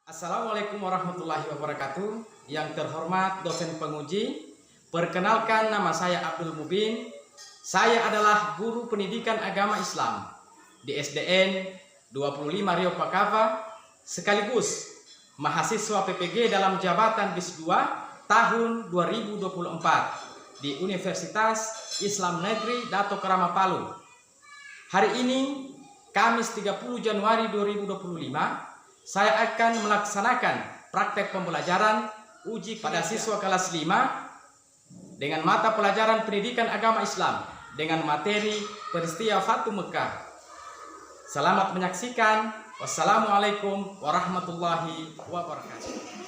Assalamualaikum warahmatullahi wabarakatuh. Yang terhormat dosen penguji, perkenalkan nama saya Abdul Mubin. Saya adalah guru pendidikan agama Islam di SDN 25 Rio Pakava, sekaligus mahasiswa PPG dalam jabatan BIS 2 tahun 2024 di Universitas Islam Negeri Dato Kerama Palu. Hari ini, Kamis 30 Januari 2025, saya akan melaksanakan praktek pembelajaran uji pada siswa kelas 5 dengan mata pelajaran pendidikan agama Islam dengan materi peristiwa Fatu Mekah. Selamat menyaksikan. Wassalamualaikum warahmatullahi wabarakatuh.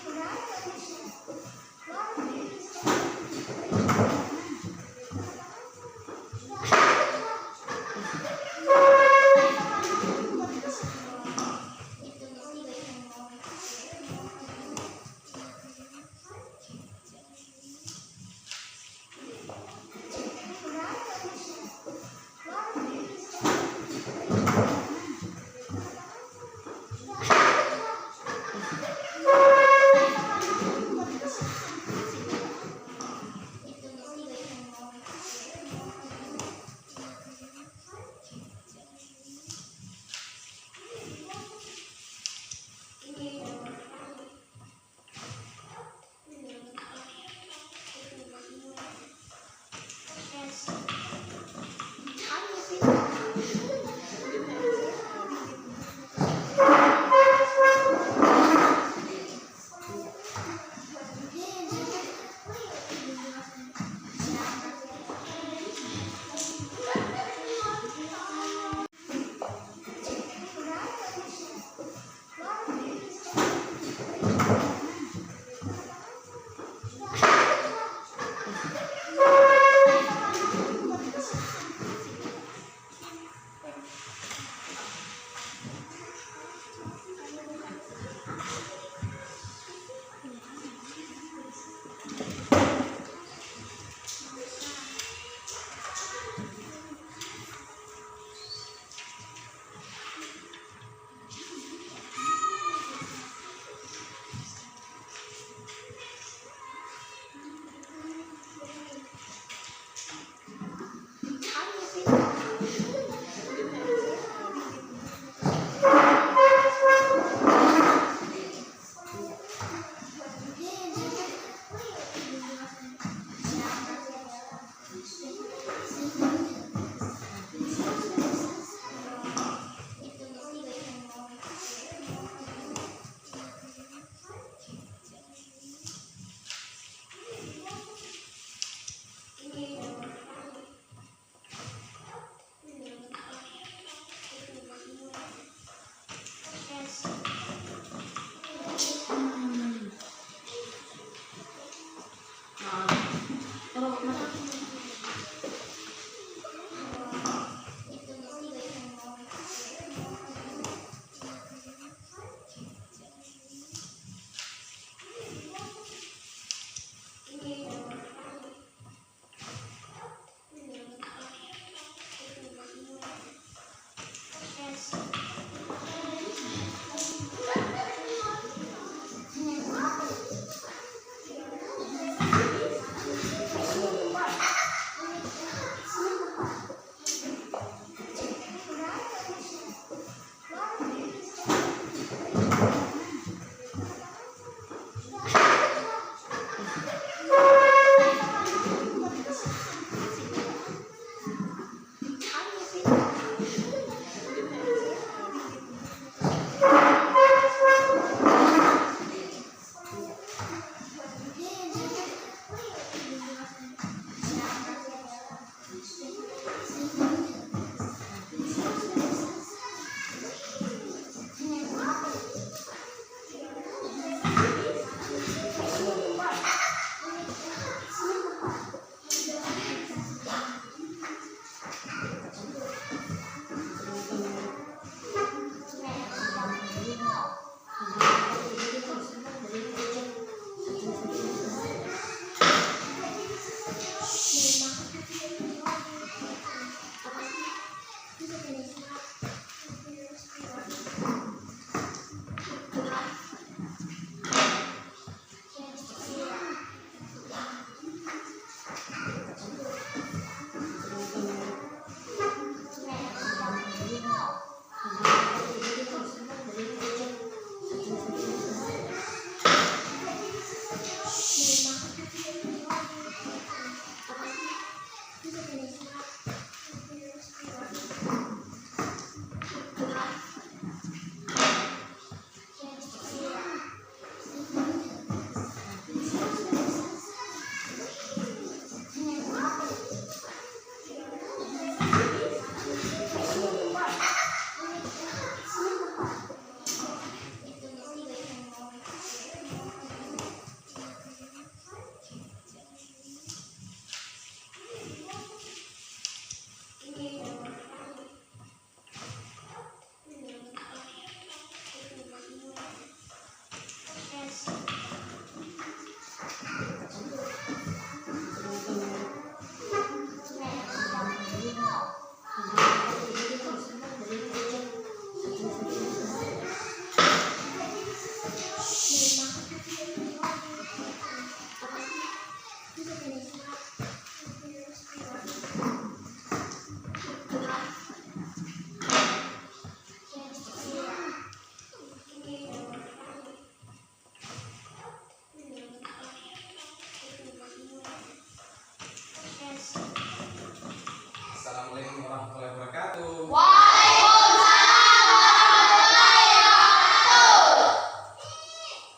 Assalamualaikum warahmatullahi wabarakatuh. Waalaikumsalam warahmatullahi wabarakatuh.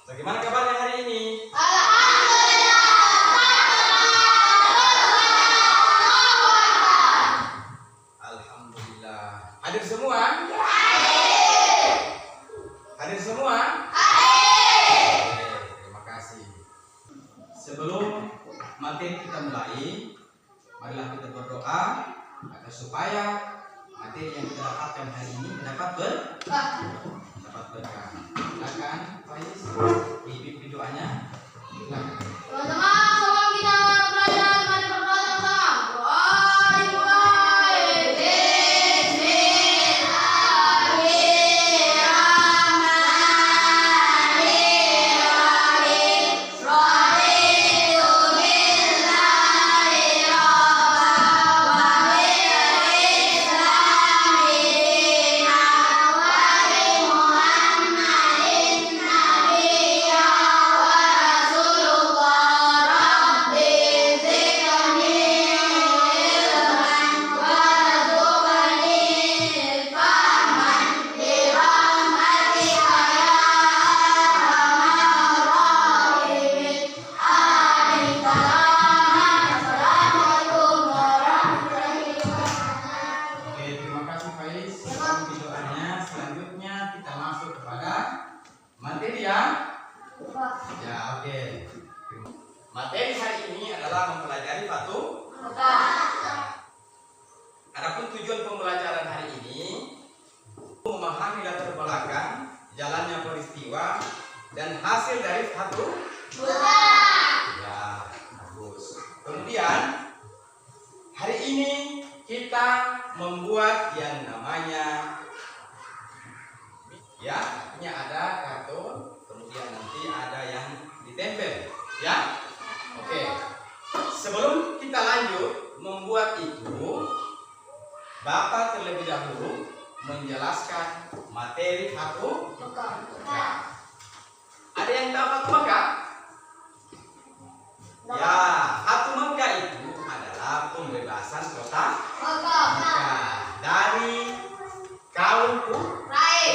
Bagaimana kabarnya hari ini? Alhamdulillah. Hadir semua? Hadir semua? Oke, terima kasih. Sebelum materi kita mulai, marilah kita berdoa agar supaya materi yang kita dapatkan hari ini dapat berkah. Silakan, Faiz, dipimpin doanya. Silakan. Teman-teman, sebelum kita belajar, mari berdoa sama-sama. Doa dimulai. Bismillahirrahmanirrahim. Raditu billahi rabban wa bil islami dinan wa bi Muhammadin nabiyyan wa rasulullah. Rabbi zidni ilman warzuqni fahman birahmatika ya arhamar rahimin. Amin. Assalamualaikum warahmatullahi wabarakatuh. Oke, terima kasih Faiz. Dipimpin doanya. Selanjutnya kita masuk kepada materi yang oke. Materi hari ini adalah mempelajari batu. Adapun tujuan pembelajaran hari ini memahami latar belakang, jalannya peristiwa dan hasil dari satu. Ya, bagus. Kemudian hari ini kita membuat yang namanya artinya ada karton, kemudian nanti ada yang ditempel, ya. Oke. Sebelum kita lanjut membuat itu, Bapak terlebih dahulu menjelaskan materi Fatu Mekah. Ada yang tahu Fatu Mekah? Ya, Fatu Mekah itu adalah pembebasan kota Mekah dari kaum Quraisy.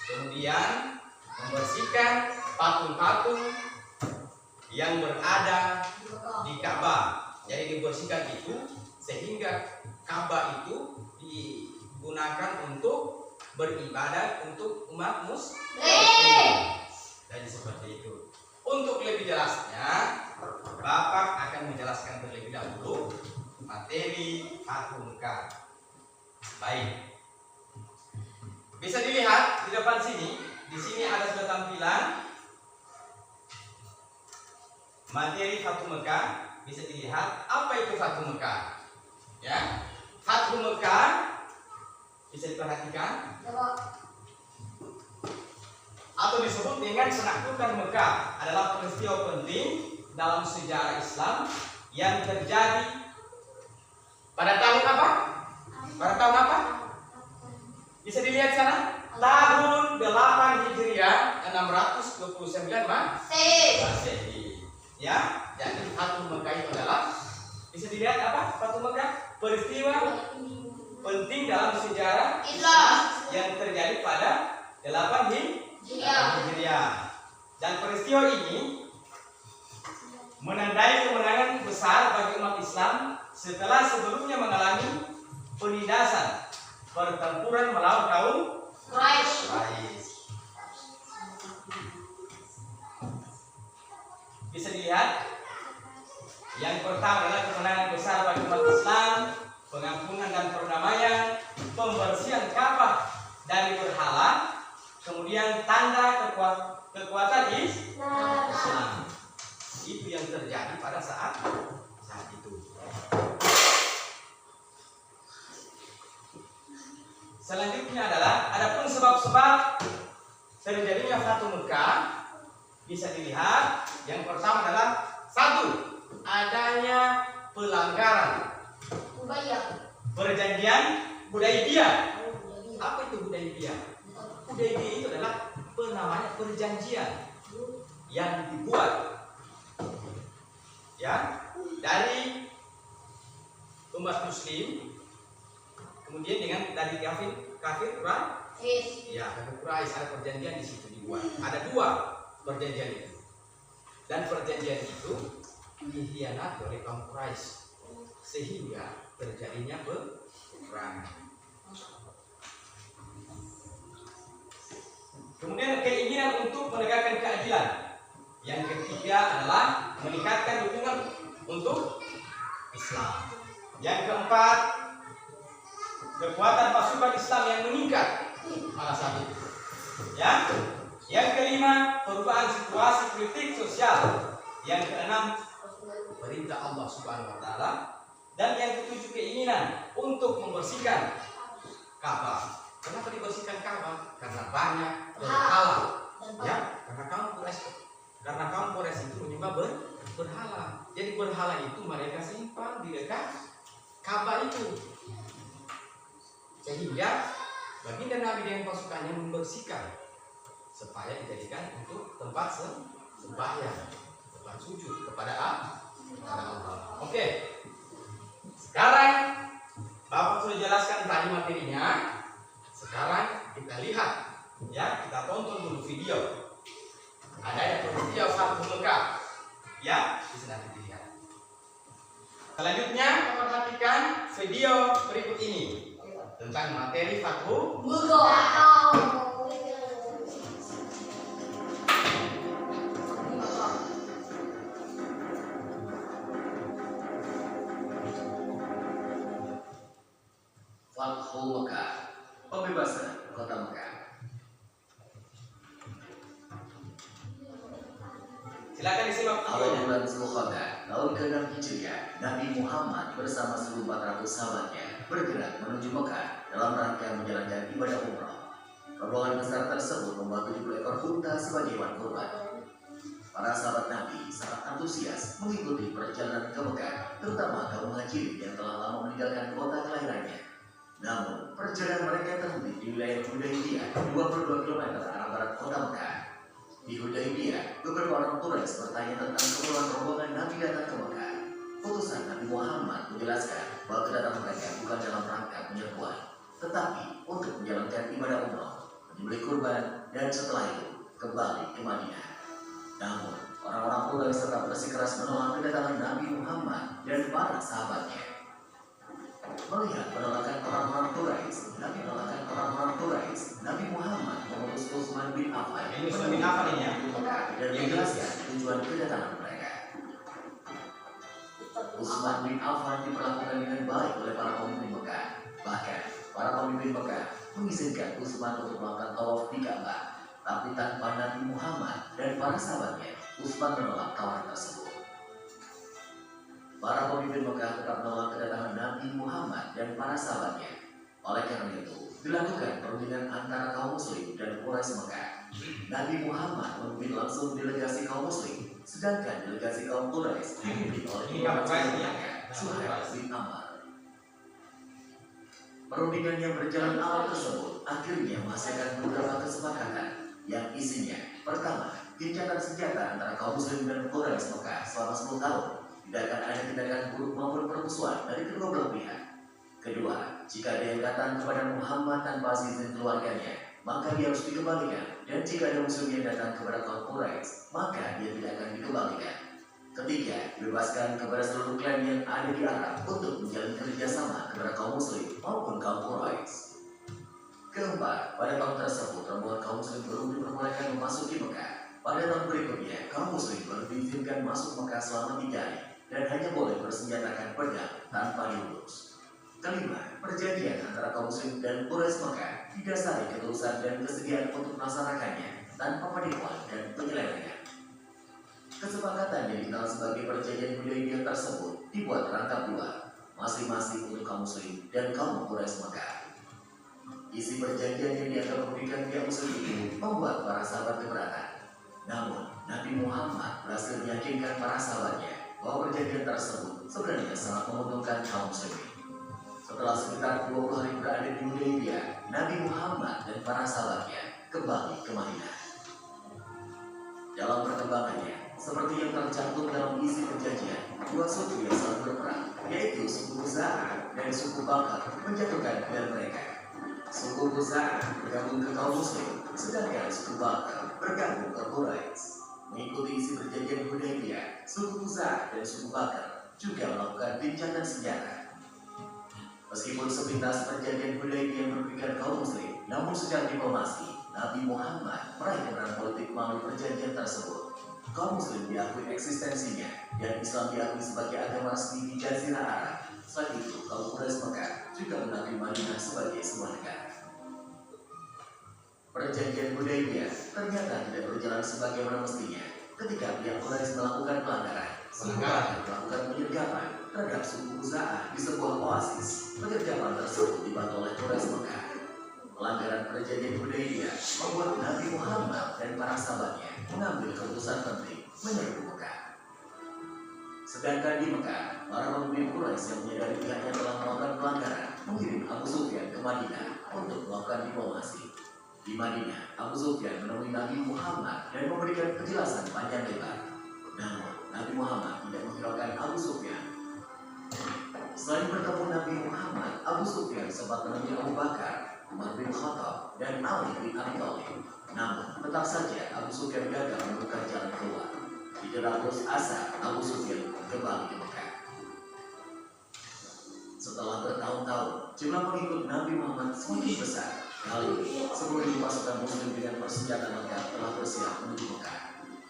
Kemudian membersihkan patung-patung yang berada di Ka'bah. Jadi dibersihkan itu sehingga Ka'bah itu digunakan untuk beribadat untuk umat muslim. Jadi seperti itu. Untuk lebih jelasnya, Bapak akan menjelaskan terlebih dahulu materi Fatu Mekah. Baik. Bisa dilihat di depan sini. Di sini ada sudah tampilan materi Fatu Mekah. Bisa dilihat apa itu Fatu Mekah. Ya, Fatu Mekah bisa diperhatikan atau disebut dengan penaklukan Mekah adalah peristiwa penting dalam sejarah Islam yang terjadi pada tahun apa? Pada tahun apa? Bisa dilihat sana. Tahun 8 Hijriah 629 Masehi. Ya, jadi Fathul Mekah itu adalah, bisa dilihat apa? Fathul Mekah, peristiwa penting dalam sejarah Islam. yang terjadi pada 8 Hijriah. Dan peristiwa ini menandai kemenangan besar bagi umat Islam setelah sebelumnya mengalami penindasan pertempuran melawan kaum Quraisy. Bisa dilihat, yang pertama adalah kemenangan besar bagi umat Islam, pengampunan dan perdamaian, pembersihan Ka'bah dari berhala, kemudian tanda kekuatan Islam. Itu yang terjadi pada saat itu. Selanjutnya adalah adapun sebab-sebab terjadinya Fathul Mekah bisa dilihat. Yang pertama adalah satu, adanya pelanggaran perjanjian Hudaybiyah. Apa itu Hudaybiyah? Hudaybiyah itu adalah namanya perjanjian yang dibuat ya dari umat Muslim, kemudian dengan dari kafir Quraisy. Ya, kafir Quraisy, ada perjanjian di situ dibuat. Ada 2 perjanjian itu. Dan perjanjian itu dikhianati oleh kaum Quraisy sehingga terjadinya perang. Kemudian keinginan untuk menegakkan keadilan. Yang ketiga adalah meningkatkan dukungan untuk Islam. Yang keempat, kekuatan pasukan Islam yang meningkat pada saat itu. Ya. Yang kelima, perubahan situasi politik sosial. Yang keenam, perintah Allah Subhanahu wa taala. Dan yang ketujuh, keinginan untuk membersihkan Ka'bah. Kenapa dibersihkan Ka'bah? Karena banyak berhala. Ya, karena kaum Quraisy itu menyembah berhala. Jadi berhala itu mereka simpan di dekat Ka'bah itu. Sehingga baginda Nabi dan pasukannya membersihkan supaya dijadikan untuk tempat sembahyang, tempat sujud kepada Allah. Oke. Sekarang Bapak sudah jelaskan tadi materinya. Sekarang kita lihat, ya, kita tonton dulu video. Ada yang video Fathul Mekah, ya, bisa nanti dilihat. Selanjutnya perhatikan video berikut ini tentang materi Fathul Mekah. Fathul Mekah, pembebasan kota Mekah. Silakan disimak. Awal bulan Zulqa'dah tahun ke-6 Hijriah, Nabi Muhammad bersama 1.400 sahabatnya bergerak menuju Mekah dalam rangka menjalankan ibadah umrah. Rombongan besar tersebut membawa 70 ekor unta sebagai hewan kurban. Para sahabat Nabi sangat antusias mengikuti perjalanan ke Mekah, terutama kaum muhajirin yang telah lama meninggalkan kota kelahirannya. Namun, perjalanan mereka terhenti di wilayah Hudaybiyah, 22 km arah barat kota Mekah. Di Hudaybiyah, beberapa orang Quraisy bertanya tentang keperluan rombongan Nabi datang ke Mekah. Utusan Nabi Muhammad menjelaskan bahwa kedatangan mereka bukan dalam rangka penyerbuan, tetapi untuk menjalankan ibadah umrah, menyembelih kurban, dan setelah itu kembali ke Madinah. Namun, orang-orang Quraisy tetap bersikeras menolak kedatangan Nabi Muhammad dan para sahabatnya. Melihat penolakan orang-orang Quraisy, Nabi Muhammad mengutus Utsman bin Affan Ini Utsman bin Affan ini ya, dan menjelaskan tujuan kedatangan mereka. Utsman bin Affan diperlakukan dengan baik oleh para pemimpin Mekah. Bahkan para pemimpin Mekah mengizinkan Utsman untuk melakukan tawaf di Ka'bah, tapi tanpa Nabi Muhammad dan para sahabatnya, Utsman menolak tawaran tersebut. Para pemimpin Mekah tetap menolak kedatangan Nabi Muhammad dan para sahabatnya. Oleh karena itu, dilakukan perundingan antara kaum Muslim dan Quraisy Mekah. Nabi Muhammad memimpin langsung delegasi kaum Muslim, sedangkan delegasi kaum Quraisy dipimpin oleh Suhail bin Amr. Perundingan yang berjalan awal tersebut akhirnya menghasilkan beberapa kesepakatan yang isinya: pertama, gencatan senjata antara kaum muslim dan Quraisy Mekah selama 10 tahun. Tidak akan ada tindakan buruk maupun permusuhan dari kedua belah pihak. Kedua, jika ada yang datang kepada Muhammad tanpa izin keluarganya, maka dia harus dikembalikan. Dan jika ada muslim yang datang kepada kaum Quraisy, maka dia tidak akan dikembalikan. Ketiga, bebaskan kepada seluruh klan yang ada di Arab untuk menjalin kerjasama kepada kaum muslim maupun kaum Quraisy. Keempat, pada tahun tersebut rombongan kaum muslim belum diperbolehkan memasuki Mekah. Pada tahun berikutnya, kaum muslim baru diizinkan masuk Mekah selama 3 hari dan hanya boleh bersenjatakan pedang tanpa diurus. Kelima, perjanjian antara kaum muslim dan Quraisy Mekah didasari ketulusan dan kesediaan untuk melaksanakannya tanpa penipuan dan penyelewengan. Kesepakatan yang dikenal sebagai perjanjian Hudaybiyah tersebut dibuat rangkap 2, masing-masing untuk kaum muslim dan kaum Quraisy Mekah. Isi perjanjian yang dianggap merugikan pihak muslim itu membuat para sahabat keberatan. Namun, Nabi Muhammad berhasil meyakinkan para sahabatnya bahwa perjanjian tersebut sebenarnya sangat menguntungkan kaum muslimin. Setelah sekitar 20 hari berada di Hudaybiyah, Nabi Muhammad dan para sahabatnya kembali ke Madinah. Dalam perkembangannya, seperti yang tercantum dalam isi perjanjian, 2 suku yang saling berperang, yaitu suku Khuza'ah dan suku Bakar, menjatuhkan pilihan mereka. Suku Khuza'ah bergabung ke kaum muslim, sedangkan suku Bakar bergabung ke Quraisy. Mengikuti isi perjanjian Hudaybiyah, suku Khuza'ah dan suku Bakar juga melakukan gencatan senjata. Meskipun sepintas perjanjian Hudaybiyah merugikan kaum muslim, namun secara diplomasi, Nabi Muhammad meraih kemenangan politik melalui perjanjian tersebut. Kaum muslim diakui eksistensinya dan Islam diakui sebagai agama resmi di Jazirah Arab. Selain itu, kaum Quraisy Mekah juga mengakui Madinah sebagai sebuah negara. Perjanjian Hudaybiyah ternyata tidak berjalan sebagaimana mestinya. Ketika pihak Quraisy melakukan pelanggaran, suku Bakar melakukan penyergapan terhadap suku Khuza'ah di sebuah oasis. Penyergapan tersebut dibantu oleh Quraisy Mekah. Pelanggaran perjanjian Hudaybiyah membuat Nabi Muhammad dan para sahabatnya mengambil keputusan penting menyerbu Mekah. Sedangkan di Mekah, para pemimpin Quraisy yang menyadari pihaknya telah melakukan pelanggaran mengirim Abu Sufyan ke Madinah untuk melakukan diplomasi. Di Madinah, Abu Sufyan menemui Nabi Muhammad dan memberikan penjelasan panjang lebar. Namun, Nabi Muhammad tidak menghiraukan Abu Sufyan. Selain bertemu Nabi Muhammad, Abu Sufyan sempat menemui Abu Bakar, Umar bin Khattab, dan Ali bin Abi Thalib. Namun, tetap saja Abu Sufyan gagal membuka jalan keluar. Tidak putus asa, Abu Sufyan kembali ke Mekah. Setelah bertahun-tahun, jumlah pengikut Nabi Muhammad semakin besar. Kali ini, 10.000 pasukan muslim dengan persenjataan lengkap telah bersiap menuju Mekah.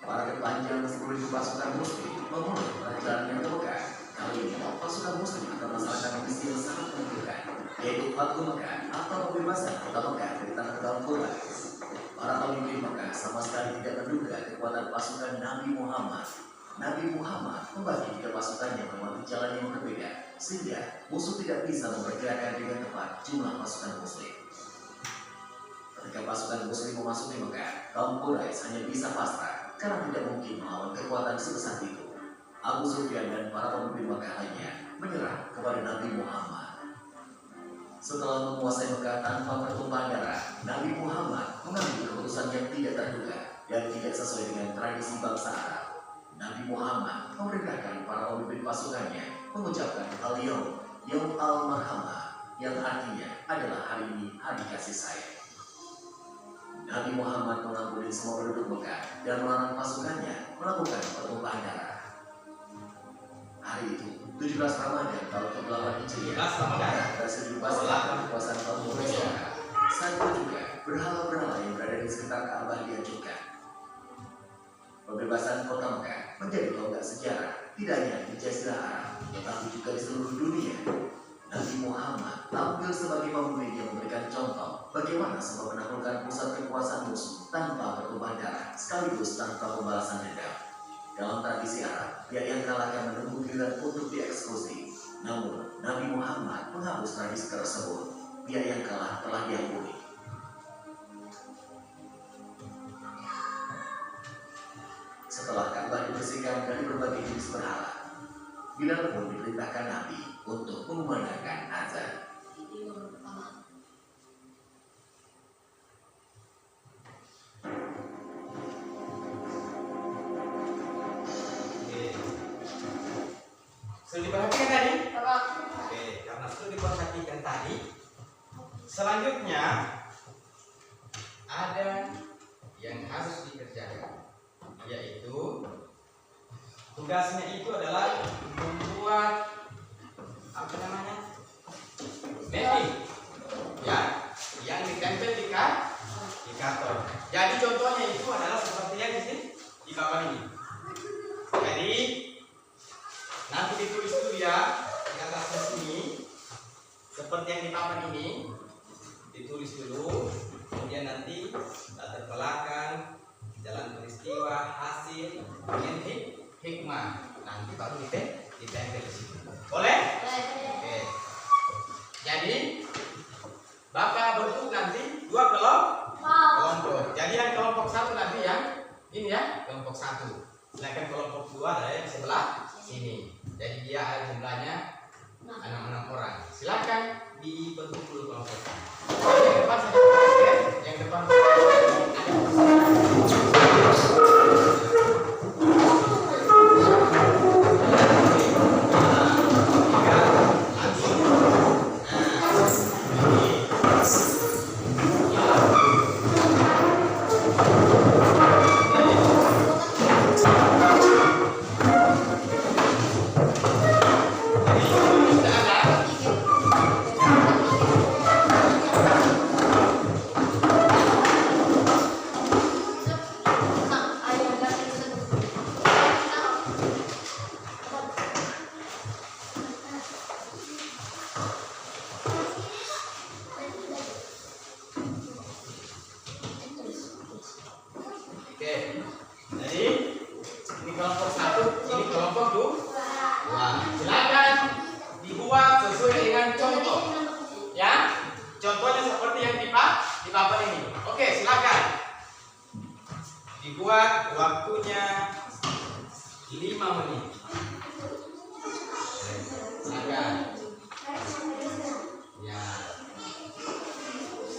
Para kepanjang 10.000 pasukan muslim memulai perjalanan ke Mekah. Kali ini, pasukan muslim akan melaksanakan misi yang sangat menentukan, yaitu Fathu Mekah atau pembebasan kota Mekah dari tangan kaum Quraisy. Para pemimpin Mekah sama sekali tidak menduga kekuatan pasukan Nabi Muhammad. Nabi Muhammad membagi 3 pasukannya melewati jalan yang berbeda, sehingga musuh tidak bisa memperkirakan dengan tepat jumlah pasukan muslim. Ketika pasukan muslim memasuki Mekah, kaum Quraisy hanya bisa pasrah karena tidak mungkin melawan kekuatan sebesar itu. Abu Sufyan dan para pemimpin Mekah lainnya menyerah kepada Nabi Muhammad. Setelah menguasai Mekah tanpa pertumpahan darah, Nabi Muhammad mengambil keputusan yang tidak terduga dan tidak sesuai dengan tradisi bangsa Arab. Nabi Muhammad memerintahkan para pemimpin pasukannya mengucapkan Al-Yawm, Yawm Al-Marhamah, yang artinya adalah hari ini hari kasih sayang. Nabi Muhammad mengampuni semua penduduk Mekah dan melarang pasukannya melakukan pertumpahan darah. Hari itu, 17 Ramadan tahun ke-8 Hijriah, Mekah berhasil dibebaskan dari kekuasaan kaum Quraisy. Saat itu juga, berhala-berhala yang berada di sekitar Ka'bah dihancurkan. Pembebasan kota Mekah menjadi tonggak sejarah tidak hanya di Jazirah Arab, tetapi juga di seluruh dunia. Nabi Muhammad tampil sebagai pemimpin yang memberikan contoh bagaimana sebab menaklukkan pusat kekuasaan musuh tanpa pertumpahan darah sekaligus tanpa pembalasan dendam. Dalam tradisi Arab, pihak yang kalah akan menunggu giliran untuk dieksekusi. Namun, Nabi Muhammad menghapus tradisi tersebut. Pihak yang kalah telah diampuni. Setelah Ka'bah dibersihkan dari berbagai jenis berhala, Bilal pun diperintahkan Nabi untuk mengumandangkan azan. Selanjutnya ada yang harus dikerjakan, yaitu tugasnya itu adalah membuat apa namanya, mapping, ya, yang ditempel di karton. Jadi contohnya itu adalah seperti yang di sini di papan ini. Jadi nanti ditulis dulu ya di atasnya sini, seperti yang di papan ini, ditulis dulu, kemudian nanti latar belakang, jalan peristiwa, hasil, kemudian hikmah, nanti baru ditempel di situ. Boleh? Oke. Jadi Bapak bentuk nanti 2 kelompok. Jadi yang kelompok 1 nanti yang ini ya, kelompok 1. Sedangkan kelompok 2 ada yang sebelah sini. Jadi dia ada jumlahnya 6 orang. Silakan dibentuk dulu kelompok. Yang depan saja, yang depan. Oke, jadi ini kelompok 1, ini kelompok 2. Silakan dibuat sesuai dengan contoh, ya. Contohnya seperti yang di papan ini. Oke, silakan dibuat, waktunya 5 menit. Silakan. Ya.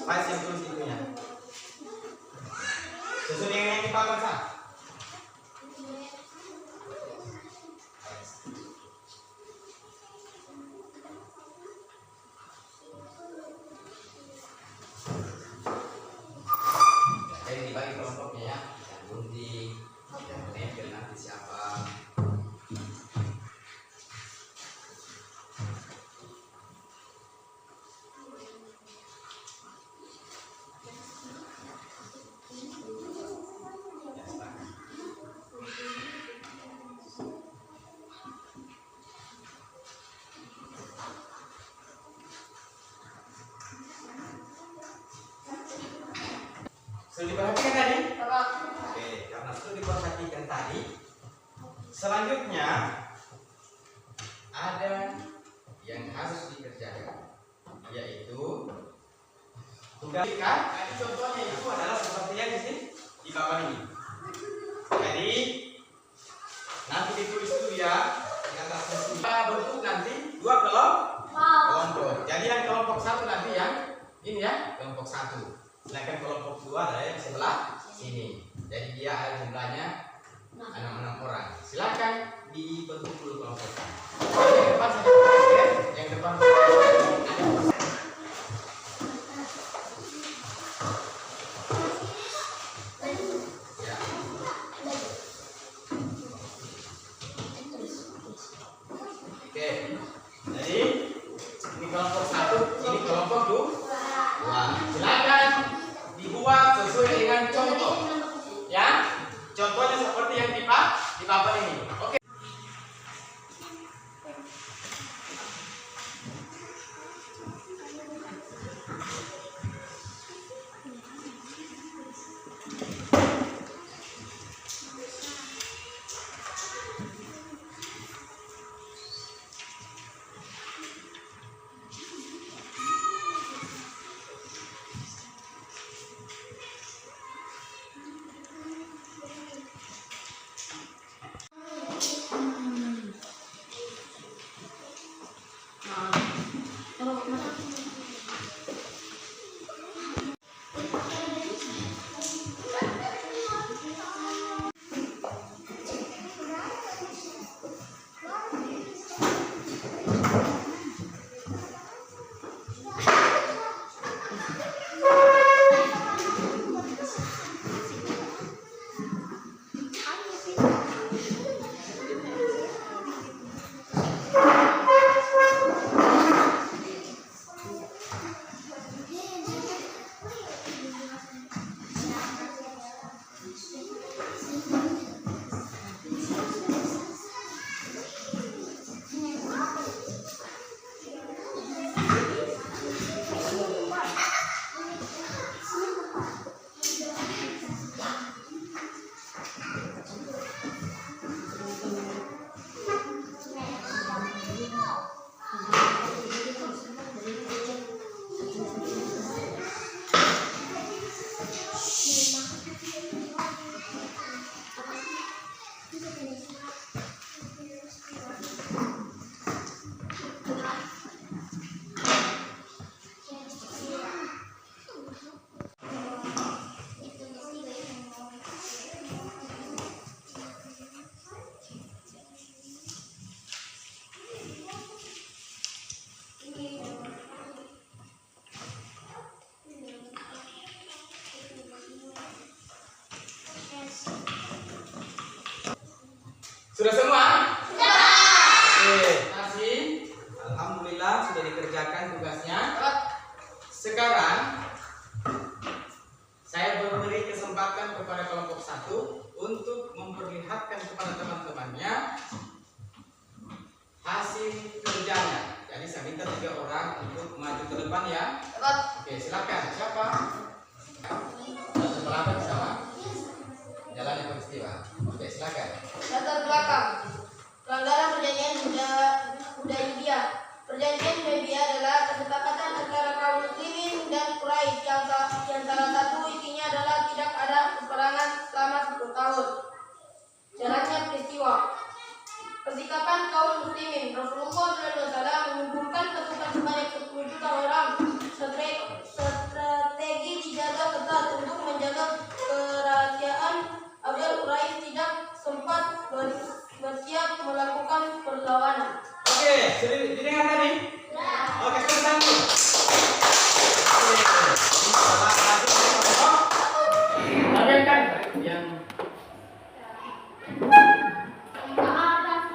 Pas yang tulis itunya. Sesuai dengan yang di papan sah. Jadi dibagi kelompoknya ya, yang gunting, yang menempel nanti siapa. Sudah diperhatikan tadi? Oke, karena sudah diperhatikan tadi, selanjutnya ada yang harus dikerjakan, yaitu tugas. Jadi contohnya itu adalah seperti yang di sini di papan ini. Jadi nanti ditulis dulu ya di atasnya sini. Kita bentuk nanti 2 kelompok. Jadi yang kelompok 1 nanti yang ini ya, kelompok 1. Sedangkan kelompok 2 ada yang sebelah sini. Jadi dia ada jumlahnya 6 orang. Silakan dibentuk dulu kelompok. Yang depan saja, yang depan. Ya. Oke. Jadi ini kelompok 1, ini kelompok 2. Silakan dibuat sesuai dengan contoh, ya. Contohnya seperti yang di papan ini. Oke. Sudah semua? Sudah. Oke, terima kasih. Alhamdulillah sudah dikerjakan tugasnya. Sekarang saya memberi kesempatan kepada kelompok 1 untuk memperlihatkan kepada teman-temannya hasil kerjanya. Jadi saya minta 3 orang untuk maju ke depan ya. Oke, silakan. Siapa? Latar belakang sama. Jalannya peristiwa. Oke, silakan. Latar belakang. Pelanggaran perjanjian Hudaybiyah. Perjanjian Hudaybiyah adalah kesepakatan antara kaum muslimin dan Quraisy yang salah satu isinya adalah tidak ada peperangan selama 10 tahun. Jalannya peristiwa. Persikapan kaum muslimin. Rasulullah SAW mengumpulkan pasukan sebanyak 10 juta orang. Strategi dijaga ketat untuk menjaga kerahasiaan agar Quraisy tidak sempat bersiap melakukan perlawanan. Oke, sudah didengar tadi? Oke, sekarang satu. Oke, ini adalah hasil dari kelompok. Tampilkan yang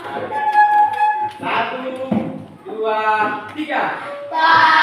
Oke. 1, 2, 3.